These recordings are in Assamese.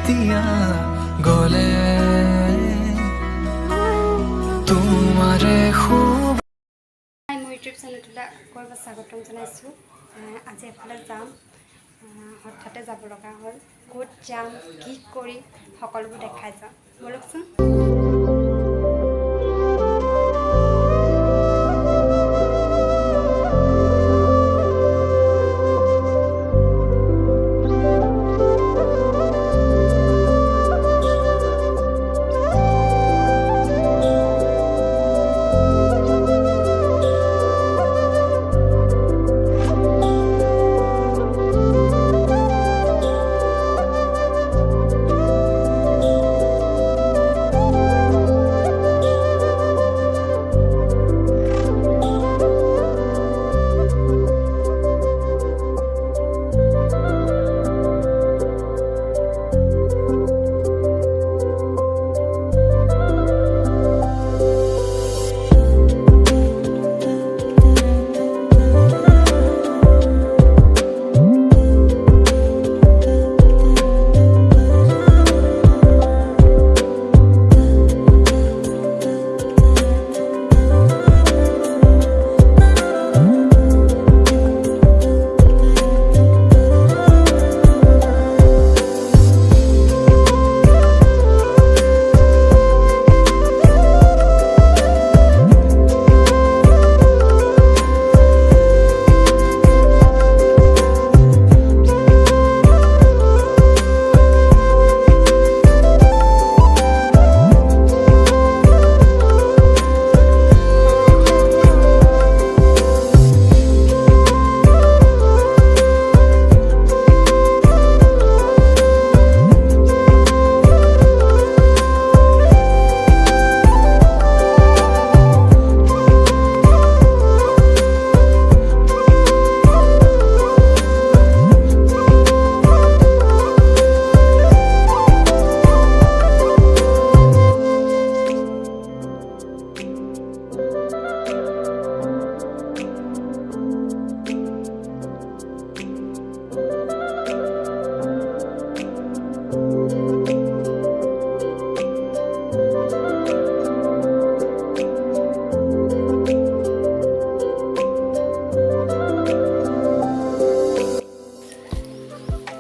এতিয়া গলে তোমাৰে খুব মোৰ ইউটিউব চেনেলটোলৈ আকৌ স্বাগতম জনাইছোঁ। আজি এফালে যাম, হঠাতে যাব লগা হ'ল। ক'ত যাম, কি কৰিম, সকলোবোৰ দেখাই যাম, বলকচোন।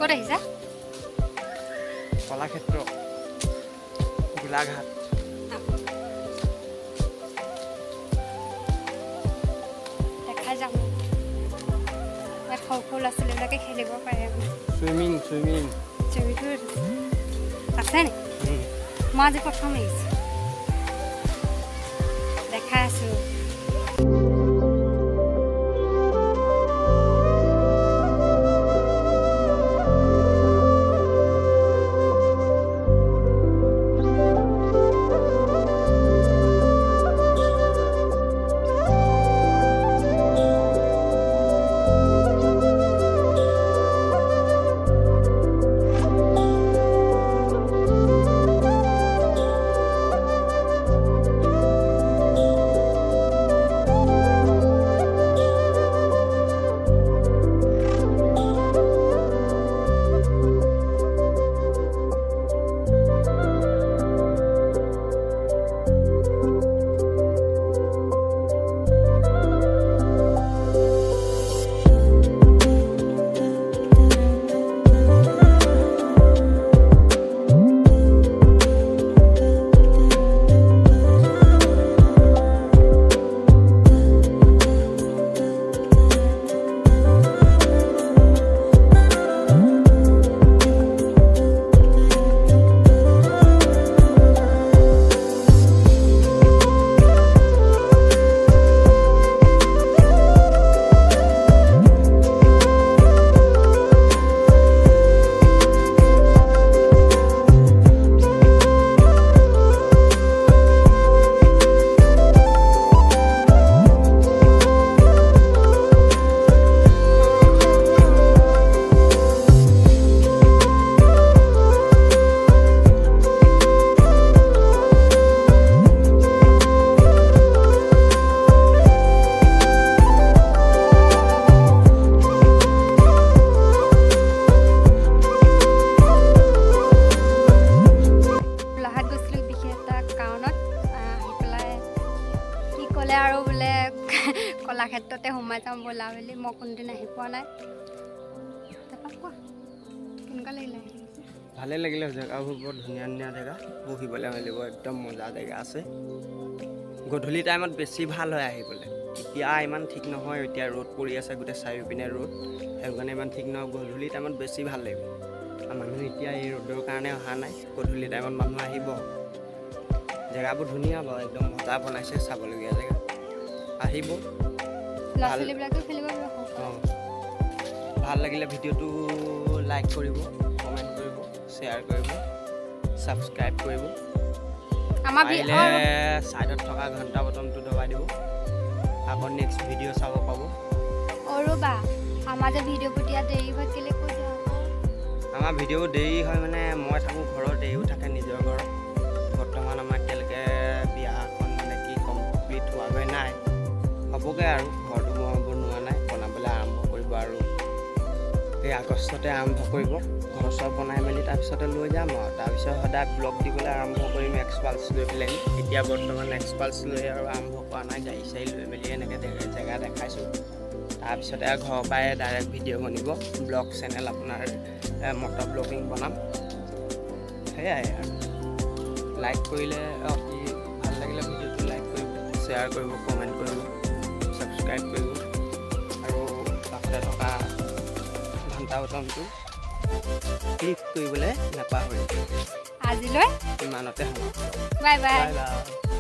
ক'ত আহিছা? কলাক্ষেত্ৰ গোলাঘাট। দেখাই যাম। ইয়াত সৰু সৰু ল'ৰা ছোৱালীবিলাকে খেলিব পাৰে। চুইমিং ছবিটো আছে নি? মই আজি প্ৰথম আহিছোঁ, দেখাই আছোঁ। ক্ষেত্ৰতে সোমাই যাওঁ ব'লা বুলি মই কোনোদিন আহি পোৱা নাই তাৰপৰা কোৱা কেনেকুৱা লাগিলে ভালে লাগিলে জেগাবোৰ বৰ ধুনীয়া ধুনীয়া জেগা বহিবলৈ মেলিব একদম মজা জেগা আছে গধূলি টাইমত বেছি ভাল হয় আহিবলৈ এতিয়া ইমান ঠিক নহয় এতিয়া ৰ'দ পৰি আছে গোটেই চাৰিওপিনে ৰ'দ সেইটো কাৰণে ইমান ঠিক নহয় গধূলি টাইমত বেছি ভাল লাগিব আৰু মানুহ এতিয়া এই ৰ'দৰ কাৰণে অহা নাই গধূলি টাইমত মানুহ আহিব জেগাবোৰ ধুনীয়া বাৰু একদম মজা বনাইছে চাবলগীয়া জেগা আহিব ল'ৰা ছোৱালীবিলাকেও খেলিব পাৰিব অঁ ভাল লাগিলে ভিডিঅ'টো লাইক কৰিব কমেণ্ট কৰিব শ্বেয়াৰ কৰিব ছাবস্ক্ৰাইব কৰিব আমাৰ পাৰিলে ছাইডত থকা ঘণ্টা বটনটো দবাই দিব আকৌ নেক্সট ভিডিঅ' চাব পাব ৰ'বা আমাৰ যে ভিডিঅ'বোৰ দিয়া দেৰি হয় কেলৈ কৈ দিয়া আমাৰ ভিডিঅ' দেৰি হয় মানে মই থাকোঁ ঘৰত দেৰিও থাকে নিজৰ ঘৰত বৰ্তমান আমাৰ এতিয়ালৈকে বিয়াখন মানে কি কমপ্লিট হোৱাগৈ নাই হ'বগৈ আৰু ঘৰটো মই বনোৱা নাই বনাবলৈ আৰম্ভ কৰিব আৰু এই আগষ্টতে আৰম্ভ কৰিব ঘৰ চৰ বনাই মেলি তাৰপিছতে লৈ যাম আৰু তাৰপিছত সদায় ব্লগ দিবলৈ আৰম্ভ কৰিম এক্সপাল্ছ লৈ পেলাই এতিয়া বৰ্তমান এক্সপাল্ছ লৈ আৰু আৰম্ভ কৰা নাই গাড়ী চাড়ী লৈ মেলি এনেকৈ জেগা দেখাইছোঁ তাৰপিছতে আৰু ঘৰৰ পৰাই ডাইৰেক্ট ভিডিঅ' বনিব ব্লগ চেনেল আপোনাৰ মটৰ ব্লগিং বনাম সেয়াই আৰু লাইক কৰিলে ভাল লাগিলে ভিডিঅ'টো লাইক কৰিব শ্বেয়াৰ কৰিব কমেণ্ট কৰিব ছাবস্ক্ৰাইব কৰিব আৰু কাষতে থকা ঘণ্টা বটনটো ক্লিক কৰিবলৈ নাপাহৰিব আজিলৈ ইমানতে সমাপ্ত বাই বাই বাই বাই